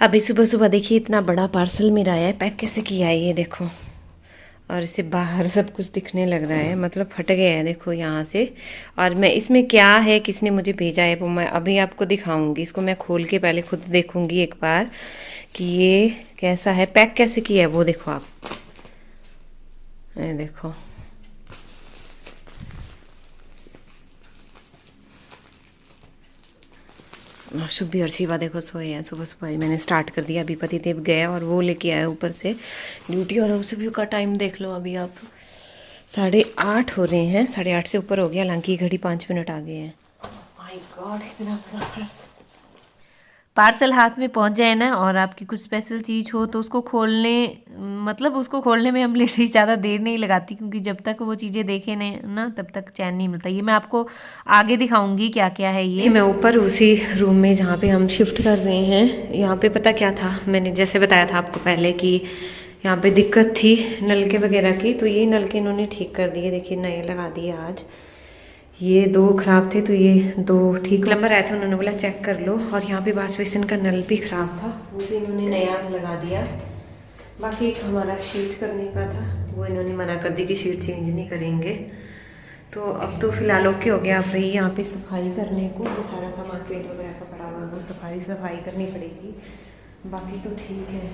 अभी सुबह सुबह देखिए इतना बड़ा पार्सल मेरा आया है, पैक कैसे किया है ये देखो। और इसे बाहर सब कुछ दिखने लग रहा है, मतलब फट गया है देखो यहाँ से। और मैं इसमें क्या है, किसने मुझे भेजा है, वो मैं अभी आपको दिखाऊंगी। इसको मैं खोल के पहले खुद देखूंगी एक बार कि ये कैसा है, पैक कैसे किया है वो देखो आप। ये देखो, शुभ और शिवा देखो सोए हैं। सुबह सुबह ही मैंने स्टार्ट कर दिया, अभी पति देव गया और वो लेके आया ऊपर से ड्यूटी। और उसे भी का टाइम देख लो, अभी आप 8:30 हो रहे हैं, 8:30 से ऊपर हो गया, हालांकि घड़ी 5 मिनट आगे है। माय गॉड, इतना बड़ा पार्सल हाथ में पहुंच जाए ना, और आपकी कुछ स्पेशल चीज़ हो तो उसको खोलने, मतलब उसको खोलने में हम लेडीज ज़्यादा देर नहीं लगाती, क्योंकि जब तक वो चीज़ें देखे नहीं ना तब तक चैन नहीं मिलता। ये मैं आपको आगे दिखाऊंगी क्या क्या है। ये मैं ऊपर उसी रूम में जहाँ पे हम शिफ्ट कर रहे हैं, यहाँ पे पता क्या था, मैंने जैसे बताया था आपको पहले कि यहाँ पे दिक्कत थी नलके वगैरह की, तो ये नलके इन्होंने ठीक कर दिए, देखिए नए लगा दिए आज। ये 2 ख़राब थे तो ये 2 ठीक। प्लम्बर आए थे, उन्होंने बोला चेक कर लो। और यहाँ पे वॉश बेसिन का नल भी ख़राब था, वो भी इन्होंने नया लगा दिया। बाकी एक हमारा शीट करने का था, वो इन्होंने मना कर दी कि शीट चेंज नहीं करेंगे। तो अब तो फिलहाल ओके हो गया। अब रही यहाँ पे सफाई करने को, ये सारा सामान पेंट वगैरह का पड़ा हुआ है, वो सफाई करनी पड़ेगी। बाकी तो ठीक है।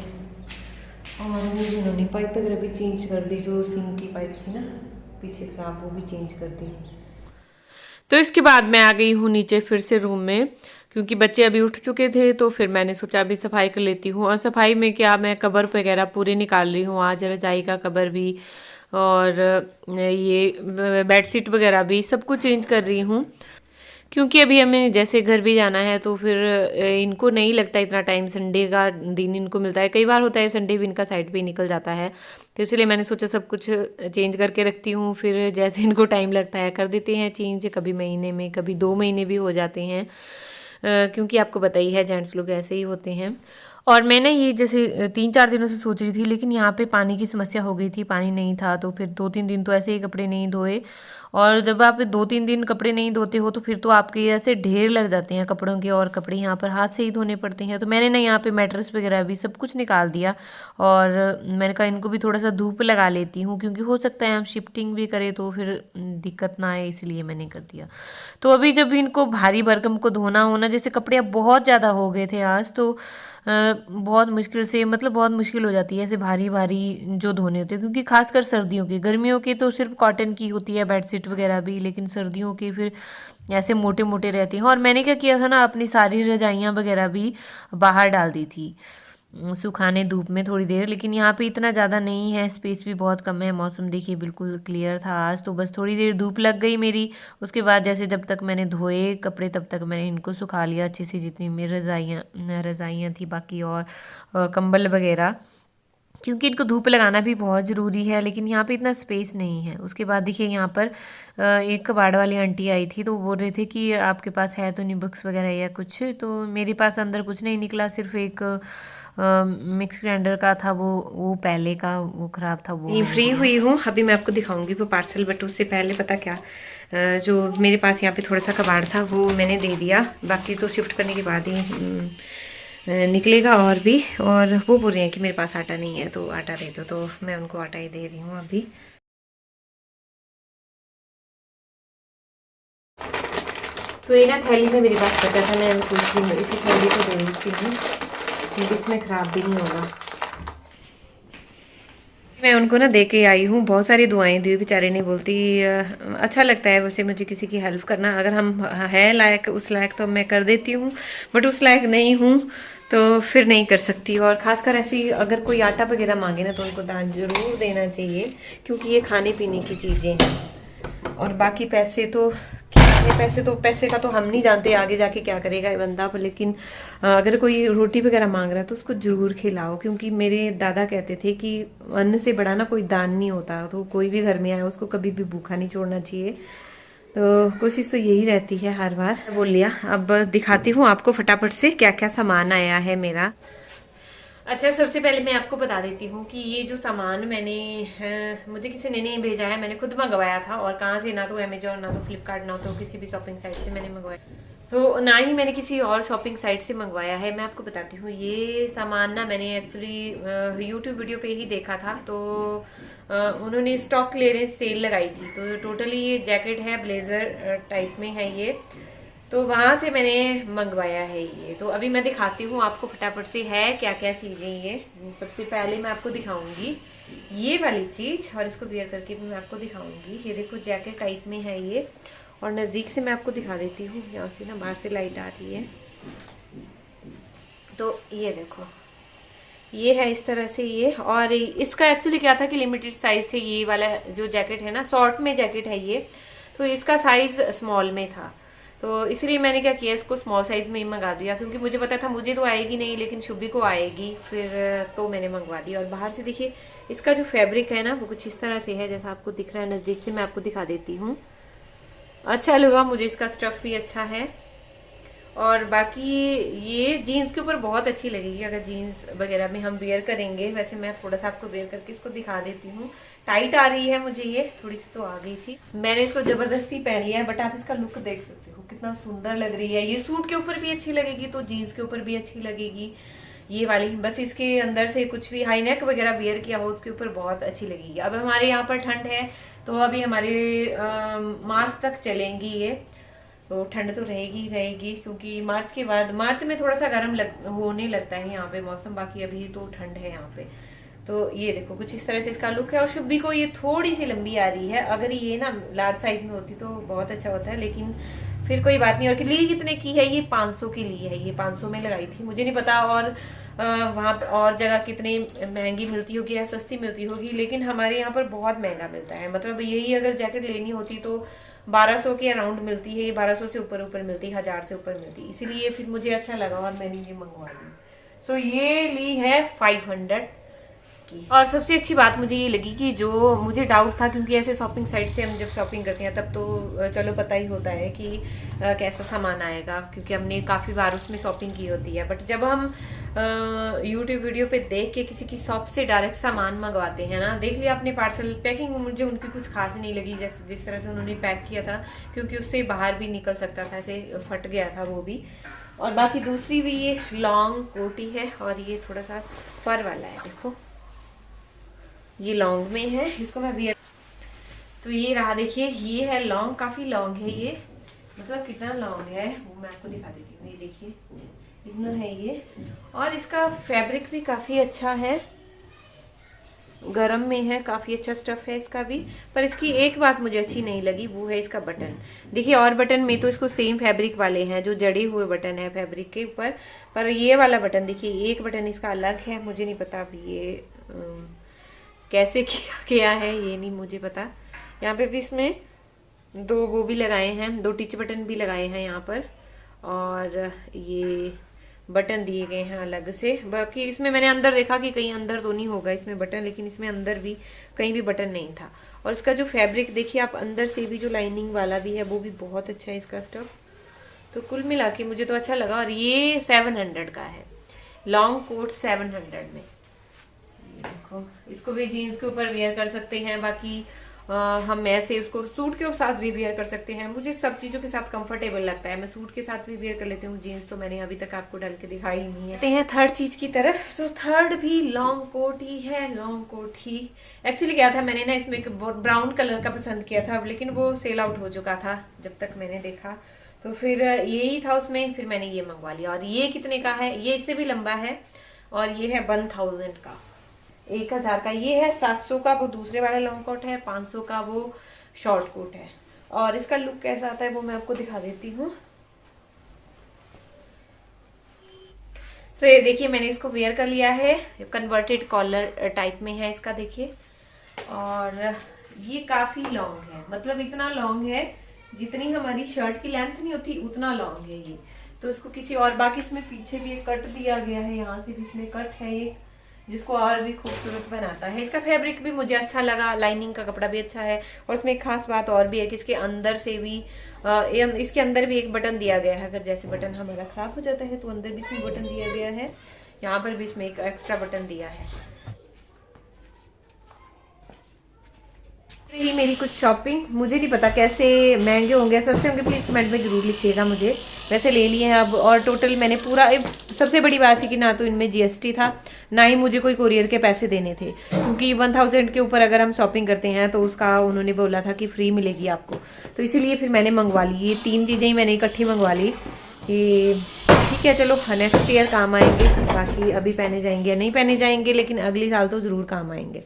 और इन्होंने पाइप वगैरह भी चेंज कर दी, जो सिंक की पाइप थी ना पीछे ख़राब, वो भी चेंज कर दी। तो इसके बाद मैं आ गई हूँ नीचे फिर से रूम में, क्योंकि बच्चे अभी उठ चुके थे, तो फिर मैंने सोचा अभी सफाई कर लेती हूँ। और सफाई में क्या, मैं कवर वगैरह पूरे निकाल रही हूँ आज, रजाई का कवर भी और ये बेडशीट वगैरह भी सब कुछ चेंज कर रही हूँ। क्योंकि अभी हमें जैसे घर भी जाना है, तो फिर इनको नहीं लगता इतना टाइम, संडे का दिन इनको मिलता है। कई बार होता है संडे भी इनका साइड पे निकल जाता है, तो इसलिए मैंने सोचा सब कुछ चेंज करके रखती हूँ, फिर जैसे इनको टाइम लगता है कर देते हैं चेंज। कभी महीने में, कभी 2 महीने भी हो जाते हैं, क्योंकि आपको पता ही है जेंट्स लोग ऐसे ही होते हैं। और मैंने ये जैसे 3-4 दिनों से सोच रही थी, लेकिन यहाँ पे पानी की समस्या हो गई थी, पानी नहीं था, तो फिर 2-3 दिन तो ऐसे ही कपड़े नहीं धोए। और जब आप 2-3 दिन कपड़े नहीं धोते हो, तो फिर तो आपके ऐसे ढेर लग जाते हैं कपड़ों के, और कपड़े यहाँ पर हाथ से ही धोने पड़ते हैं। तो मैंने ना यहाँ पे मैट्रेस वगैरह भी सब कुछ निकाल दिया, और मैंने कहा इनको भी थोड़ा सा धूप लगा लेती हूँ, क्योंकि हो सकता है हम शिफ्टिंग भी करें तो फिर दिक्कत ना आए, इसलिए मैंने कर दिया। तो अभी जब इनको भारी भरकम को धोना होना, जैसे कपड़े अब बहुत ज़्यादा हो गए थे आज, तो बहुत मुश्किल से, मतलब बहुत मुश्किल हो जाती है ऐसे भारी भारी जो धोने होते हैं, क्योंकि खासकर सर्दियों के। गर्मियों के तो सिर्फ कॉटन की होती है बेडशीट वगैरह भी, लेकिन सर्दियों के फिर ऐसे मोटे मोटे रहते हैं। और मैंने क्या किया था ना, अपनी सारी रजाइयाँ वगैरह भी बाहर डाल दी थी सुखाने धूप में थोड़ी देर। लेकिन यहाँ पे इतना ज़्यादा नहीं है, स्पेस भी बहुत कम है। मौसम देखिए बिल्कुल क्लियर था आज, तो बस थोड़ी देर धूप लग गई मेरी। उसके बाद जैसे जब तक मैंने धोए कपड़े, तब तक मैंने इनको सुखा लिया अच्छे से, जितनी मेरी रजाइयाँ थी बाकी, और कंबल वगैरह, क्योंकि इनको धूप लगाना भी बहुत ज़रूरी है। लेकिन यहाँ पे इतना स्पेस नहीं है। उसके बाद देखिए यहाँ पर एक कबाड़ वाली आंटी आई थी, तो वो बोल रहे थे कि आपके पास है तो नहीं बुक्स वगैरह या कुछ। तो मेरे पास अंदर कुछ नहीं निकला, सिर्फ एक मिक्स ग्राइंडर का था, वो पहले का वो ख़राब था। वो फ्री हुई हूँ, अभी मैं आपको दिखाऊंगी वो पार्सल। बट उससे पहले पता क्या, जो मेरे पास यहाँ पे थोड़ा सा कबाड़ था वो मैंने दे दिया, बाकी तो शिफ्ट करने के बाद ही निकलेगा और भी। और वो बोल रहे हैं कि मेरे पास आटा नहीं है तो आटा दे दो, तो मैं उनको आटा ही दे रही हूँ अभी। तो ये ना थैली में मेरे पास बचा था, मैं सोच रही हूँ इसी थैली को दे देती हूँ, क्योंकि इसमें ख़राब भी नहीं होगा। मैं उनको ना दे के आई हूँ, बहुत सारी दुआएं दी, बेचारे नहीं बोलती। अच्छा लगता है वैसे मुझे किसी की हेल्प करना, अगर हम है लायक, उस लायक तो मैं कर देती हूँ, बट उस लायक नहीं हूँ तो फिर नहीं कर सकती। और ख़ासकर ऐसी अगर कोई आटा वगैरह मांगे ना, तो उनको दान जरूर देना चाहिए, क्योंकि ये खाने पीने की चीज़ें हैं। और बाकी पैसे तो पैसे का तो हम नहीं जानते आगे जाके क्या करेगा ये बंदा, लेकिन अगर कोई रोटी वगैरह मांग रहा है तो उसको जरूर खिलाओ, क्योंकि मेरे दादा कहते थे कि अन्न से बड़ा ना कोई दान नहीं होता। तो कोई भी घर में आए उसको कभी भी भूखा नहीं छोड़ना चाहिए। तो कोशिश तो यही रहती है हर बार। बोल लिया, अब दिखाती हूँ आपको फटाफट से क्या क्या सामान आया है मेरा। अच्छा, सबसे पहले मैं आपको बता देती हूँ कि ये जो सामान मैंने मुझे किसी ने नहीं भेजा है, मैंने खुद मंगवाया था। और कहाँ से, ना तो अमेजोन, ना तो फ्लिपकार्ट, ना तो किसी भी शॉपिंग साइट से मैंने मंगवाया। तो ना ही मैंने किसी और शॉपिंग साइट से मंगवाया है। मैं आपको बताती हूँ, ये सामान ना मैंने एक्चुअली यूट्यूब वीडियो पे ही देखा था। तो उन्होंने स्टॉक क्लियरेंस सेल लगाई थी, तो टोटली ये जैकेट है, ब्लेजर टाइप में है ये। तो वहां से मैंने मंगवाया है ये। तो अभी मैं दिखाती हूँ आपको फटाफट से है क्या क्या चीजें ये। सबसे पहले मैं आपको दिखाऊंगी ये वाली चीज, और इसको वियर करके भी मैं आपको दिखाऊंगी। ये देखो जैकेट टाइप में है ये, और नज़दीक से मैं आपको दिखा देती हूँ। यहाँ से ना बाहर से लाइट आ रही है, तो ये देखो ये है इस तरह से ये। और इसका एक्चुअली क्या था कि लिमिटेड साइज थे। ये वाला जो जैकेट है ना, शॉर्ट में जैकेट है ये, तो इसका साइज स्मॉल में था। तो इसलिए मैंने क्या किया, इसको स्मॉल साइज में ही मंगा दिया, क्योंकि मुझे पता था मुझे तो आएगी नहीं लेकिन शुभी को आएगी फिर, तो मैंने मंगवा दिया। और बाहर से देखिए इसका जो फैब्रिक है ना वो कुछ इस तरह से है, जैसा आपको दिख रहा है। नजदीक से मैं आपको दिखा देती हूँ। अच्छा लगा मुझे, इसका स्टफ भी अच्छा है। और बाकी ये जीन्स के ऊपर बहुत अच्छी लगेगी, अगर जीन्स वगैरह में हम वेयर करेंगे। वैसे मैं थोड़ा सा आपको वेयर करके इसको दिखा देती हूँ। टाइट आ रही है मुझे, ये थोड़ी सी तो आ गई थी, मैंने इसको जबरदस्ती पहन लिया है। बट आप इसका लुक देख सकते हो कितना सुंदर लग रही है। ये सूट के ऊपर भी अच्छी लगेगी, तो जीन्स के ऊपर भी अच्छी लगेगी ये वाली। बस इसके अंदर से कुछ भी हाई नेक वगैरह वियर किया हो उसके ऊपर बहुत अच्छी लगेगी। अब हमारे यहाँ पर ठंड है, तो अभी हमारे मार्च तक चलेंगी ये, तो ठंड तो रहेगी रहेगी, क्योंकि मार्च के बाद, मार्च में थोड़ा सा गर्म होने लगता है यहाँ पे मौसम। बाकी अभी तो ठंड है यहाँ पे। तो ये देखो कुछ इस तरह से इसका लुक है। और शुभी को ये थोड़ी सी लंबी आ रही है, अगर ये ना लार्ज साइज में होती तो बहुत अच्छा होता है, लेकिन फिर कोई बात नहीं। और ली कितने की है ये? 500 की ली है ये, 500 में लगाई थी। मुझे नहीं पता और वहाँ पे और जगह कितनी महंगी मिलती होगी या सस्ती मिलती होगी, लेकिन हमारे यहाँ पर बहुत महंगा मिलता है। मतलब यही अगर जैकेट लेनी होती तो 1200 के अराउंड मिलती है, ये 1200 से ऊपर ऊपर मिलती है, 1000 से ऊपर मिलती है। इसीलिए फिर मुझे अच्छा लगा और मैंने ये मंगवा ली। सो ये ली है 500 की। और सबसे अच्छी बात मुझे ये लगी कि जो मुझे डाउट था, क्योंकि ऐसे शॉपिंग साइट से हम जब शॉपिंग करते हैं तब तो चलो पता ही होता है कि कैसा सामान आएगा, क्योंकि हमने काफ़ी बार उसमें शॉपिंग की होती है। बट जब हम यूट्यूब वीडियो पे देख के किसी की शॉप से डायरेक्ट सामान मंगवाते हैं ना, देख लिया अपने पार्सल, पैकिंग मुझे उनकी कुछ खास नहीं लगी, जैसे जिस तरह से उन्होंने पैक किया था, क्योंकि उससे बाहर भी निकल सकता था, ऐसे फट गया था वो भी। और बाकी दूसरी भी ये लॉन्ग कोटी है, और ये थोड़ा सा फर वाला है, देखो ये लॉन्ग में है, इसको मैं वियर। तो ये रहा, देखिए ये है लॉन्ग, काफी लॉन्ग है ये। मतलब कितना लॉन्ग है वो मैं आपको दिखा देती हूँ। ये देखिए इतना है ये, और इसका फैब्रिक भी काफी अच्छा है, गरम में है, काफी अच्छा स्टफ है इसका भी। पर इसकी एक बात मुझे अच्छी नहीं लगी, वो है इसका बटन। देखिए और बटन में तो इसको सेम फैब्रिक वाले हैं, जो जड़े हुए बटन है फैब्रिक के ऊपर, पर ये वाला बटन देखिए, एक बटन इसका अलग है। मुझे नहीं पता अभी ये कैसे किया गया है, ये नहीं मुझे पता। यहाँ पे भी इसमें दो वो भी लगाए हैं, 2 टिच बटन भी लगाए हैं यहाँ पर, और ये बटन दिए गए हैं अलग से। बाकी इसमें मैंने अंदर देखा कि कहीं अंदर तो नहीं होगा इसमें बटन, लेकिन इसमें अंदर भी कहीं भी बटन नहीं था। और इसका जो फैब्रिक देखिए आप, अंदर से भी जो लाइनिंग वाला भी है वो भी बहुत अच्छा है इसका स्टफ। तो कुल मिला के मुझे तो अच्छा लगा। और ये 700 का है, लॉन्ग कोट 700 में। देखो इसको भी जीन्स के ऊपर वेयर कर सकते हैं, बाकी हम ऐसे उसको सूट के साथ भी वेयर कर सकते हैं। मुझे सब चीजों के साथ कंफर्टेबल लगता है, मैं सूट के साथ भी वेयर कर लेती हूँ। जीन्स तो मैंने अभी तक आपको डाल के दिखाई नहीं है। हैं थर्ड चीज की तरफ। सो थर्ड भी लॉन्ग कोट ही है, लॉन्ग कोट ही। एक्चुअली क्या था, मैंने ना इसमें एक ब्राउन कलर का पसंद किया था, लेकिन वो सेल आउट हो चुका था जब तक मैंने देखा, तो फिर यही था उसमें, फिर मैंने ये मंगवा लिया। और ये कितने का है? ये इससे भी लंबा है, और ये है 1000 का, 1000 का ये है। 700 का वो दूसरे वाला लॉन्ग कोट है, 500 का वो शॉर्ट कोट है। और इसका लुक कैसा आता है वो मैं आपको दिखा देती हूँ। सो ये देखिए मैंने इसको वेयर कर लिया है, कन्वर्टेड कॉलर टाइप में है इसका, देखिए। और ये काफी लॉन्ग है, मतलब इतना लॉन्ग है जितनी हमारी शर्ट की लेंथ नहीं होती उतना लॉन्ग है ये। तो इसको किसी और, बाकी इसमें पीछे भी एक कट दिया गया है, यहाँ से भी इसमें कट है एक, जिसको और भी खूबसूरत बनाता है। इसका फैब्रिक भी मुझे अच्छा लगा, लाइनिंग का कपड़ा भी अच्छा है। और इसमें एक खास बात और भी है कि इसके अंदर से भी इसके अंदर भी एक बटन दिया गया है। अगर जैसे बटन हमारा खराब हो जाता है तो अंदर भी इसमें बटन दिया गया है, यहाँ पर भी इसमें एक एक्स्ट्रा बटन दिया है। मेरी कुछ शॉपिंग, मुझे नहीं पता कैसे महंगे होंगे सस्ते होंगे, प्लीज कमेंट में जरूर लिखिएगा मुझे वैसे ले लिए हैं अब। और टोटल मैंने पूरा, सबसे बड़ी बात थी कि ना तो इनमें जीएसटी था, ना ही मुझे कोई कोरियर के पैसे देने थे, क्योंकि 1000 के ऊपर अगर हम शॉपिंग करते हैं तो उसका उन्होंने बोला था कि फ्री मिलेगी आपको। तो इसीलिए फिर मैंने मंगवा ली, ये 3 चीज़ें ही मैंने इकट्ठी मंगवा ली कि ठीक है चलो नेक्स्ट ईयर काम आएंगे, बाकी अभी पहने जाएंगे या नहीं पहने जाएंगे, लेकिन अगले साल तो ज़रूर काम आएंगे।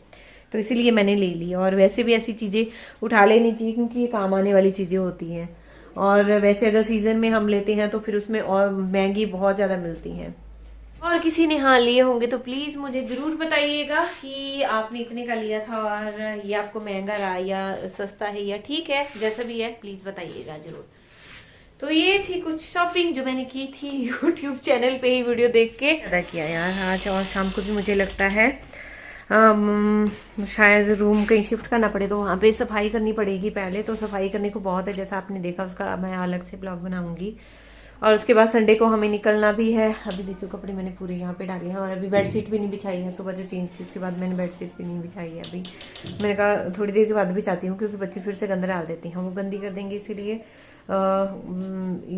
तो इसीलिए मैंने ले ली। और वैसे भी ऐसी चीज़ें उठा लेनी चाहिए क्योंकि ये काम आने वाली चीज़ें होती हैं। और वैसे अगर सीज़न में हम लेते हैं तो फिर उसमें और महंगी बहुत ज़्यादा मिलती हैं। और किसी ने हाँ लिए होंगे तो प्लीज़ मुझे ज़रूर बताइएगा कि आपने इतने का लिया था और ये आपको महंगा रहा या सस्ता है या ठीक है, जैसा भी है प्लीज़ बताइएगा ज़रूर। तो ये थी कुछ शॉपिंग जो मैंने की थी यूट्यूब चैनल पे ही वीडियो देख के। ज़्यादा किया यार आज, और शाम को भी मुझे लगता है शायद रूम कहीं शिफ्ट करना पड़े तो वहाँ पे सफाई करनी पड़ेगी पहले। तो सफाई करने को बहुत है, जैसा आपने देखा, उसका मैं अलग से ब्लॉग बनाऊंगी। और उसके बाद संडे को हमें निकलना भी है। अभी देखियो कपड़े मैंने पूरे यहाँ पे डाले हैं और अभी बेडशीट भी नहीं बिछाई है, सुबह जो चेंज की उसके बाद मैंने बेडशीट भी नहीं बिछाई है। अभी मैंने कहा थोड़ी देर के बाद बिछाती हूँ क्योंकि बच्चे फिर से गंदा डाल देते हैं, वो गंदी कर देंगे, इसीलिए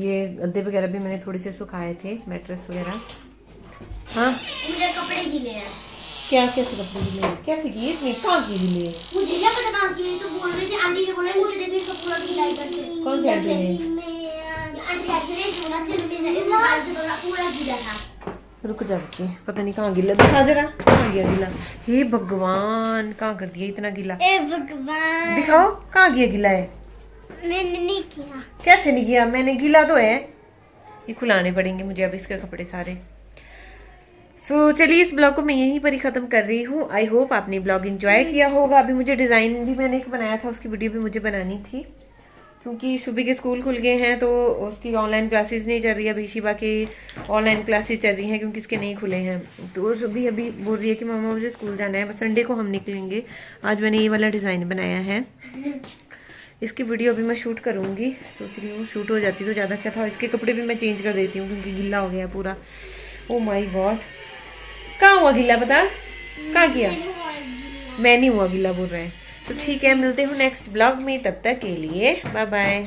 ये गद्दे वगैरह भी मैंने थोड़े से सुखाए थे, मैट्रेस वगैरह। हाँ मुझे कपड़े गीले हैं। क्या कैसे कपड़े गिले, कैसे किए इतने, कहाँ की गिले? मुझे क्या पता कहाँ की, तो बोल रही थी आंटी ने बोला नीचे देखिए इसका पूरा गीला इधर से। कौन सी आंटी ने? आंटी आंटी ने बोला जल्दी से इस बार से पूरा गीला था। रुक जा बच्ची, पता नहीं कहाँ गिला, दिखा जरा कहाँ गया गिला। हे भगवान, कहाँ कर दिया इतना गिला? ए भगवान, दिखाओ कहाँ गया गिला है। मैंने नहीं किया। कैसे नहीं किया? मैंने, गिला तो है। ये खुलाने पड़ेंगे मुझे अब इसके कपड़े सारे। सो चलिए इस ब्लॉग को मैं यहीं पर ही ख़त्म कर रही हूँ। आई होप आपने ब्लॉग एंजॉय किया होगा। अभी मुझे डिज़ाइन भी मैंने एक बनाया था, उसकी वीडियो भी मुझे बनानी थी क्योंकि सुबह के स्कूल खुल गए हैं तो उसकी ऑनलाइन क्लासेस नहीं चल रही है। अभी शिवा की ऑनलाइन क्लासेस चल रही हैं क्योंकि इसके नहीं खुले हैं। तो सुबह अभी बोल रही है कि मामा मुझे स्कूल जाना है, बस संडे को हम निकलेंगे। आज मैंने ये वाला डिज़ाइन बनाया है, इसकी वीडियो अभी मैं शूट करूँगी, सोच रही हूँ शूट हो जाती तो ज़्यादा अच्छा था। इसके कपड़े भी मैं चेंज कर देती हूँ क्योंकि गीला हो गया पूरा। ओ माई गॉड, कहाँ हुआ गीला? बता कहाँ किया? मैं नहीं हुआ गीला बोल रहे हैं। तो ठीक है, मिलते हूँ नेक्स्ट ब्लॉग में, तब तक के लिए बाय बाय।